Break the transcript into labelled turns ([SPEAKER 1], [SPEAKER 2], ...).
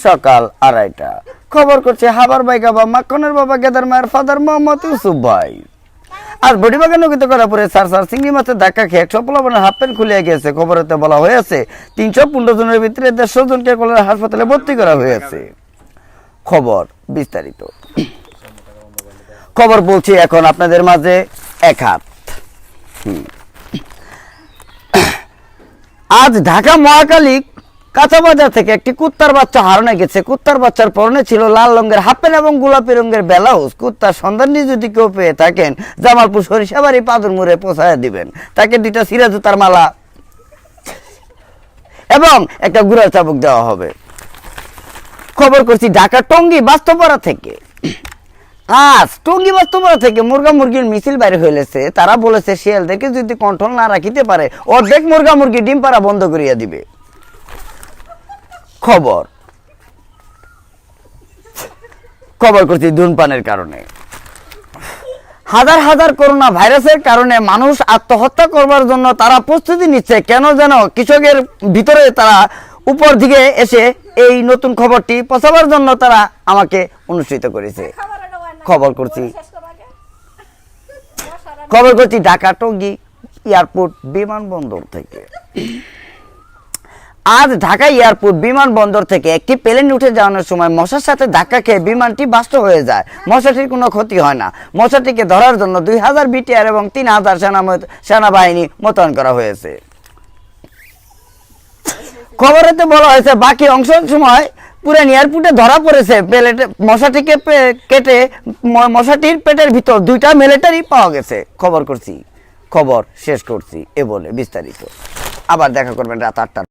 [SPEAKER 1] সকাল 2:30 খবর করছে হাবার ভাই বাবা মাখনের বাবা গেদার মায়ের ফাদার মোহাম্মদ ইউসুফ ভাই। আর বডিবাগান নগিত করার পরে সার চিংড়ি মাছের ধাক্কা খেয়ে 115 হাফ প্যান্ট খুলে গিয়েছে। খবরেতে বলা হয়েছে 315 জনের ভিতরে 150 জনকে কলেরা হাসপাতালে ভর্তি করা হয়েছে। খবর বিস্তারিত খবর বলছি এখন আপনাদের মাঝে এক হাত। আজ ঢাকা মহাকালী কাঁচা বাজার থেকে একটি কুত্তার বাচ্চা হারানো গেছে। কুত্তার বাচ্চার পরনে ছিল লাল রঙের হাফ প্যান্ট এবং গোলাপি রঙের ব্লাউজ। কুত্তার সন্ধান নিয়ে যদি কেউ পেয়ে থাকেন জামালপুর সরিষাবাড়ি পাদুর মোড়ে পৌঁছায় দিবেন। তাকে 2টা সিরা জুতার মালা এবং একটা গুড়ার চাবুক দেওয়া হবে। খবর করছি ঢাকা টঙ্গী বাস্তবপাড়া থেকে। আজ টঙ্গী বাস্তবপাড়া থেকে মুরগা মুরগির মিছিল বাইরে হয়েছে। তারা বলেছে শিয়ালদেরকে যদি কন্ট্রোল না রাখিতে পারে অর্ধেক মুরগা মুরগি ডিম পাড়া বন্ধ করিয়া দিবে। খবর করছি ধূমপানের কারণে হাজার হাজার করোনা ভাইরাসের কারণে মানুষ আত্মহত্যা করবার জন্য তারা প্রস্তুতি নিচ্ছে। কেন যেন কৃষকের ভিতরে তারা উপর দিকে এসে এই নতুন খবরটি পৌঁছাবার জন্য তারা আমাকে অনুষ্ঠিত করেছে। খবর করছি ঢাকা টঙ্গী এয়ারপোর্ট বিমানবন্দর থেকে। আজ ঢাকা এয়ারপোর্ট বিমানবন্দর থেকে একটি প্লেন উঠে যাওয়ার সময় মশার সাথে ধাক্কা খেয়ে বিমানটি বাস্ট হয়ে যায়। মশাটির কোনো ক্ষতি হয় না। মশাটিকে ধরার জন্য 2000 বিটিআর এবং 3000 সেনাবাহিনী মোতায়েন করা হয়েছে। খবরেতে বলা হয়েছে বাকি অংশের সময় পুরান এয়ারপোর্টে ধরা পড়েছে। মশাটিকে কেটে মশাটির পেটের ভিতর 2টা মিলিটারি পাওয়া গেছে। খবর শেষ করছি এ বলে বিস্তারিত। আবার দেখা করবেন রাত 8টায়।